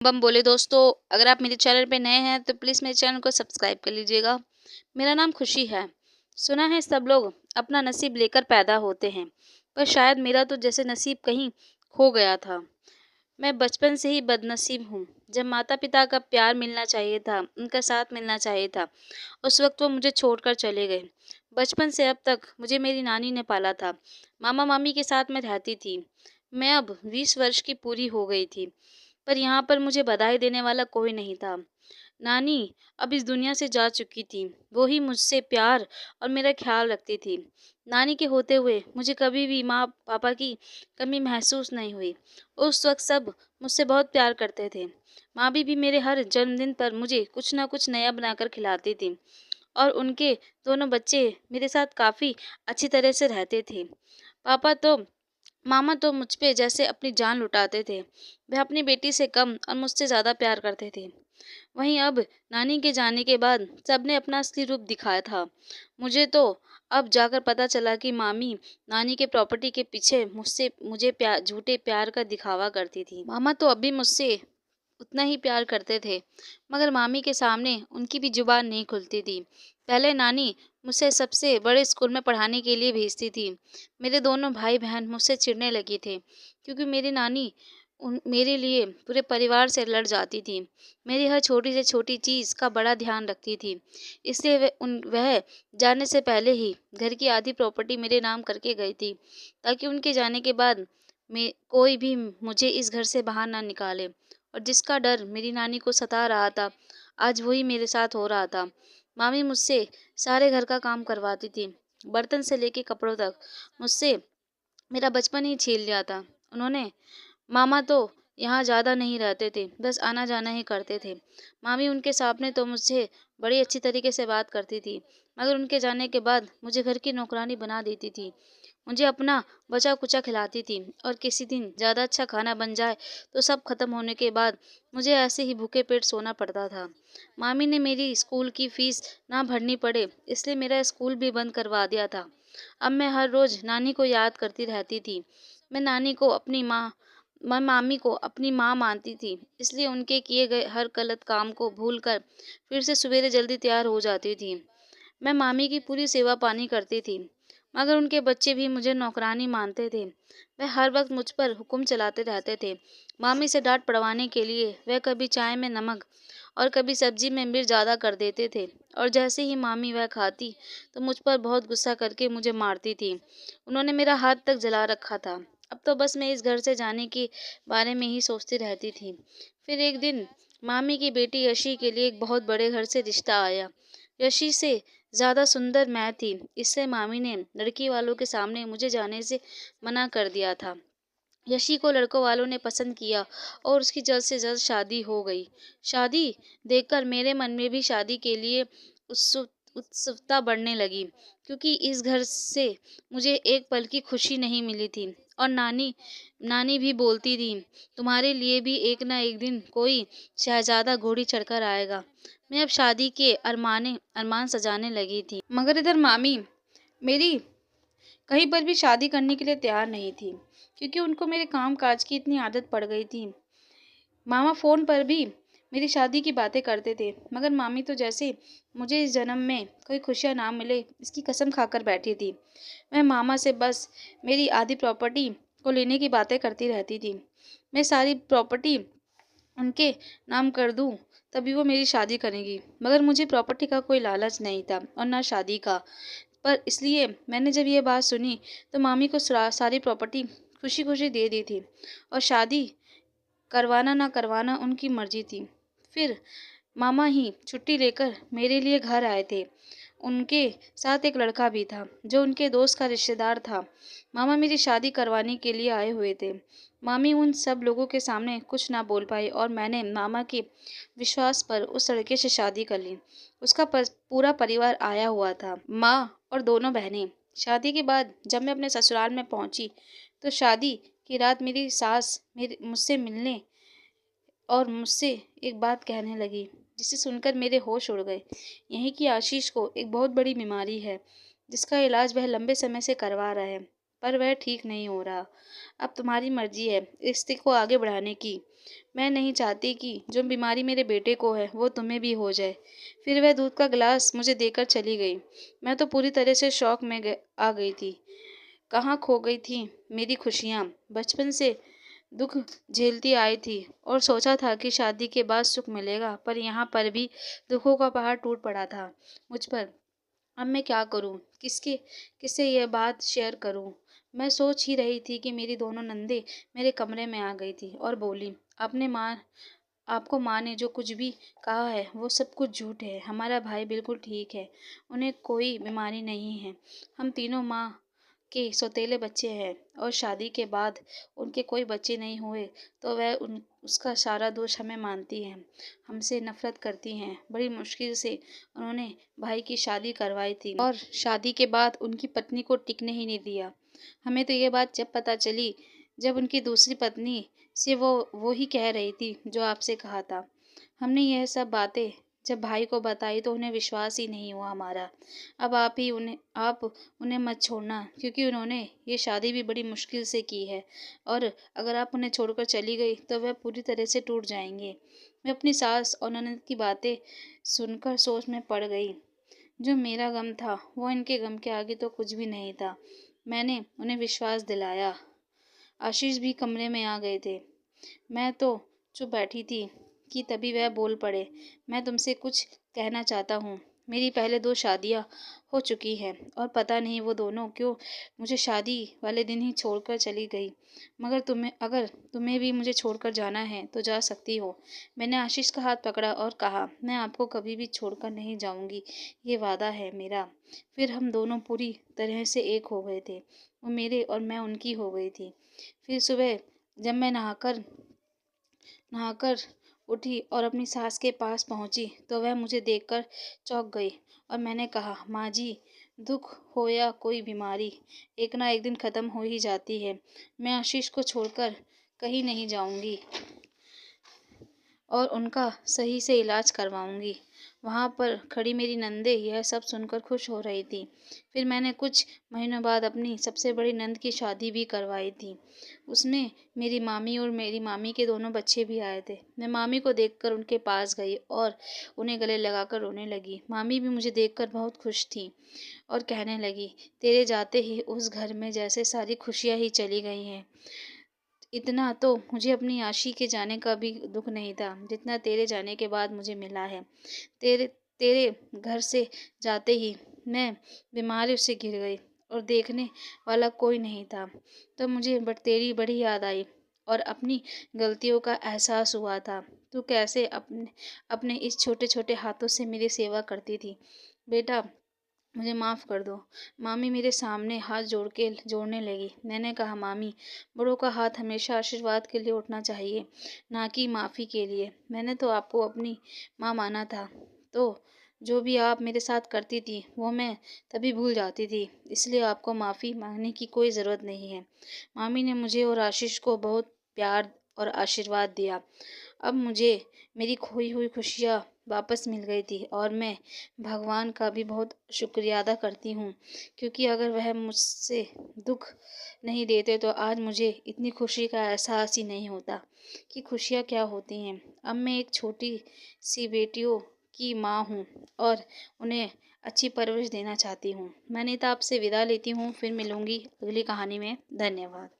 बम बोले दोस्तों, अगर आप मेरे चैनल पे नए हैं तो प्लीज़ मेरे चैनल को सब्सक्राइब कर लीजिएगा। मेरा नाम खुशी है। सुना है सब लोग अपना नसीब लेकर पैदा होते हैं, पर शायद मेरा तो जैसे नसीब कहीं खो गया था। मैं बचपन से ही बदनसीब हूँ। जब माता-पिता का प्यार मिलना चाहिए था, उनका साथ मिलना चाहिए था, उस वक़्त वो मुझे छोड़कर चले गए। बचपन से अब तक मुझे मेरी नानी ने पाला था। मामा-मामी के साथ मैं रहती थी। मैं अब 20 वर्ष की पूरी हो गई थी, पर यहाँ पर मुझे बधाई देने वाला कोई नहीं था। नानी अब इस दुनिया से जा चुकी थी। वो ही मुझसे प्यार और मेरा ख्याल रखती थी। नानी के होते हुए मुझे कभी भी माँ-पापा की कमी महसूस नहीं हुई। उस वक़्त सब मुझसे बहुत प्यार करते थे। माँ भी मेरे हर जन्मदिन पर मुझे कुछ न कुछ नया बनाकर खिलाती थी और उनके दोनों बच्चे मेरे साथ काफ़ी अच्छी तरह से रहते थे। पापा तो मामा तो मुझ पे जैसे अपनी जान लुटाते थे। वह अपनी बेटी से कम और मुझसे ज़्यादा प्यार करते थे। वहीं अब नानी के जाने के बाद सबने अपना असली रूप दिखाया था। मुझे तो अब जाकर पता चला कि मामी नानी के प्रॉपर्टी के पीछे मुझे झूठे प्यार का दिखावा करती थी। मामा तो अब भी मुझसे उतना ही प्यार करते थे, मगर मामी के सामने उनकी भी जुबान नहीं खुलती थी। पहले नानी मुझसे सबसे बड़े स्कूल में पढ़ाने के लिए भेजती थी। मेरे दोनों भाई बहन मुझसे चिढ़ने लगे थे, क्योंकि मेरी नानी मेरे लिए पूरे परिवार से लड़ जाती थी। मेरी हर छोटी से छोटी चीज़ का बड़ा ध्यान रखती थी। इसलिए वह जाने से पहले ही घर की आधी प्रॉपर्टी मेरे नाम करके गई थी, ताकि उनके जाने के बाद कोई भी मुझे इस घर से बाहर ना निकाले। और जिसका डर मेरी नानी को सता रहा था, आज वही मेरे साथ हो रहा था। मामी मुझसे सारे घर का काम करवाती थी, बर्तन से लेके कपड़ों तक। मुझसे मेरा बचपन ही छीन लिया था उन्होंने। मामा तो यहाँ ज़्यादा नहीं रहते थे, बस आना जाना ही करते थे। मामी उनके सामने तो मुझसे बड़ी अच्छी तरीके से बात करती थी, मगर उनके जाने के बाद मुझे घर की नौकरानी बना देती थी। मुझे अपना बचा कुचा खिलाती थी, और किसी दिन ज़्यादा अच्छा खाना बन जाए तो सब खत्म होने के बाद मुझे ऐसे ही भूखे पेट सोना पड़ता था। मामी ने मेरी स्कूल की फीस ना भरनी पड़े, इसलिए मेरा स्कूल भी बंद करवा दिया था। अब मैं हर रोज़ नानी को याद करती रहती थी। मैं नानी को अपनी माँ मैं मामी को अपनी माँ मानती थी, इसलिए उनके किए गए हर गलत काम को भूलकर फिर से सवेरे जल्दी तैयार हो जाती थी। मैं मामी की पूरी सेवा पानी करती थी, मगर उनके बच्चे भी मुझे नौकरानी मानते थे। वह हर वक्त मुझ पर हुक्म चलाते रहते थे। मामी से डांट पड़वाने के लिए वह कभी चाय में नमक और कभी सब्जी में मिर्च ज़्यादा कर देते थे, और जैसे ही मामी वह खाती तो मुझ पर बहुत गुस्सा करके मुझे मारती थी। उन्होंने मेरा हाथ तक जला रखा था। अब तो बस मैं इस घर से जाने के बारे में ही सोचती रहती थी। फिर एक दिन मामी की बेटी यशी के लिए एक बहुत बड़े घर से रिश्ता आया। यशी से ज़्यादा सुंदर मैं थी, इससे मामी ने लड़की वालों के सामने मुझे जाने से मना कर दिया था। यशी को लड़कों वालों ने पसंद किया और उसकी जल्द से जल्द शादी हो गई। शादी देखकर मेरे मन में भी शादी के लिए उत्सुकता बढ़ने लगी, क्योंकि इस घर से मुझे एक पल की खुशी नहीं मिली थी। और नानी नानी भी बोलती थी, तुम्हारे लिए भी एक ना एक दिन कोई शहजादा घोड़ी चढ़कर आएगा। मैं अब शादी के अरमान सजाने लगी थी, मगर इधर मामी मेरी कहीं पर भी शादी करने के लिए तैयार नहीं थी, क्योंकि उनको मेरे काम काज की इतनी आदत पड़ गई थी। मामा फ़ोन पर भी मेरी शादी की बातें करते थे, मगर मामी तो जैसे मुझे इस जन्म में कोई खुशियाँ ना मिले इसकी कसम खाकर बैठी थी। मैं मामा से बस मेरी आधी प्रॉपर्टी को लेने की बातें करती रहती थी। मैं सारी प्रॉपर्टी उनके नाम कर दूं, तभी वो मेरी शादी करेंगी। मगर मुझे प्रॉपर्टी का कोई लालच नहीं था और ना शादी का। पर इसलिए मैंने जब ये बात सुनी तो मामी को सारी प्रॉपर्टी खुशी खुशी दे दी थी, और शादी करवाना ना करवाना उनकी मर्जी थी। फिर मामा ही छुट्टी लेकर मेरे लिए घर आए थे। उनके साथ एक लड़का भी था, जो उनके दोस्त का रिश्तेदार था। मामा मेरी शादी करवाने के लिए आए हुए थे। मामी उन सब लोगों के सामने कुछ ना बोल पाई, और मैंने मामा के विश्वास पर उस लड़के से शादी कर ली। उसका पूरा परिवार आया हुआ था, माँ और दोनों बहनें। शादी के बाद जब मैं अपने ससुराल में पहुंची तो शादी की रात मेरी सास मेरे मुझसे मिलने और मुझसे एक बात कहने लगी, जिसे सुनकर मेरे होश उड़ गए। यही कि आशीष को एक बहुत बड़ी बीमारी है, जिसका इलाज वह लंबे समय से करवा रहा है। पर वह ठीक नहीं हो रहा। अब तुम्हारी मर्जी है रिश्ते को आगे बढ़ाने की। मैं नहीं चाहती कि जो बीमारी मेरे बेटे को है वो तुम्हें भी हो जाए। फिर वह दूध का गिलास मुझे देकर चली गई। मैं तो पूरी तरह से शौक में आ गई थी। कहाँ खो गई थी मेरी खुशियाँ। बचपन से दुख झेलती आई थी और सोचा था कि शादी के बाद सुख मिलेगा, पर यहाँ पर भी दुखों का पहाड़ टूट पड़ा था मुझ पर। अब मैं क्या करूं? किससे यह बात शेयर करूं? मैं सोच ही रही थी कि मेरी दोनों नंदे मेरे कमरे में आ गई थी और बोली, आपको माँ ने जो कुछ भी कहा है वो सब कुछ झूठ है। हमारा भाई बिल्कुल ठीक है, उन्हें कोई बीमारी नहीं है। हम तीनों माँ के सौतेले बच्चे हैं और शादी के बाद उनके कोई बच्चे नहीं हुए तो वह उसका सारा दोष हमें मानती हैं, हमसे नफरत करती हैं। बड़ी मुश्किल से उन्होंने भाई की शादी करवाई थी और शादी के बाद उनकी पत्नी को टिकने ही नहीं दिया। हमें तो ये बात जब पता चली जब उनकी दूसरी पत्नी से वो ही कह रही थी जो आपसे कहा था। हमने यह सब बातें जब भाई को बताई तो उन्हें विश्वास ही नहीं हुआ हमारा। अब आप उन्हें मत छोड़ना, क्योंकि उन्होंने ये शादी भी बड़ी मुश्किल से की है और अगर आप उन्हें छोड़कर चली गई तो वह पूरी तरह से टूट जाएंगे। मैं अपनी सास और ननद की बातें सुनकर सोच में पड़ गई। जो मेरा गम था वो इनके गम के आगे तो कुछ भी नहीं था। मैंने उन्हें विश्वास दिलाया। आशीष भी कमरे में आ गए थे। मैं तो चुप बैठी थी कि तभी वह बोल पड़े, मैं तुमसे कुछ कहना चाहता हूँ। मेरी पहले 2 शादियाँ हो चुकी हैं और पता नहीं वो दोनों क्यों मुझे शादी वाले दिन ही छोड़कर चली गई। मगर अगर तुम्हें भी मुझे छोड़कर जाना है तो जा सकती हो। मैंने आशीष का हाथ पकड़ा और कहा, मैं आपको कभी भी छोड़कर नहीं जाऊंगी, ये वादा है मेरा। फिर हम दोनों पूरी तरह से एक हो गए थे। वो मेरे और मैं उनकी हो गई थी। फिर सुबह जब मैं नहाकर उठी और अपनी सास के पास पहुंची तो वह मुझे देखकर चौंक गई और मैंने कहा, माँ जी, दुख हो या कोई बीमारी एक ना एक दिन ख़त्म हो ही जाती है। मैं आशीष को छोड़कर कहीं नहीं जाऊंगी और उनका सही से इलाज करवाऊंगी। वहाँ पर खड़ी मेरी नंदे यह सब सुनकर खुश हो रही थी। फिर मैंने कुछ महीनों बाद अपनी सबसे बड़ी नंद की शादी भी करवाई थी। उसमें मेरी मामी और मेरी मामी के दोनों बच्चे भी आए थे। मैं मामी को देखकर उनके पास गई और उन्हें गले लगाकर रोने लगी। मामी भी मुझे देखकर बहुत खुश थी और कहने लगी, तेरे जाते ही उस घर में जैसे सारी खुशियाँ ही चली गई हैं। इतना तो मुझे अपनी आशी के जाने का भी दुख नहीं था जितना तेरे जाने के बाद मुझे मिला है। तेरे तेरे घर से जाते ही मैं बीमारी से गिर गई और देखने वाला कोई नहीं था। तो मुझे तेरी बड़ी याद आई और अपनी गलतियों का एहसास हुआ था। तू कैसे अपने अपने इस छोटे छोटे हाथों से मेरी सेवा करती थी। बेटा, मुझे माफ़ कर दो। मामी मेरे सामने हाथ जोड़ने लगी। मैंने कहा, मामी, बड़ों का हाथ हमेशा आशीर्वाद के लिए उठना चाहिए, ना कि माफ़ी के लिए। मैंने तो आपको अपनी माँ माना था, तो जो भी आप मेरे साथ करती थी वो मैं तभी भूल जाती थी, इसलिए आपको माफ़ी मांगने की कोई ज़रूरत नहीं है। मामी ने मुझे और आशीष को बहुत प्यार और आशीर्वाद दिया। अब मुझे मेरी खोई हुई खुशियाँ वापस मिल गई थी और मैं भगवान का भी बहुत शुक्रिया अदा करती हूँ, क्योंकि अगर वह मुझसे दुख नहीं देते तो आज मुझे इतनी खुशी का एहसास ही नहीं होता कि खुशियाँ क्या होती हैं। अब मैं एक छोटी सी बेटियों की माँ हूँ और उन्हें अच्छी परवरिश देना चाहती हूँ। मैं नीता आपसे विदा लेती हूँ, फिर मिलूँगी अगली कहानी में। धन्यवाद।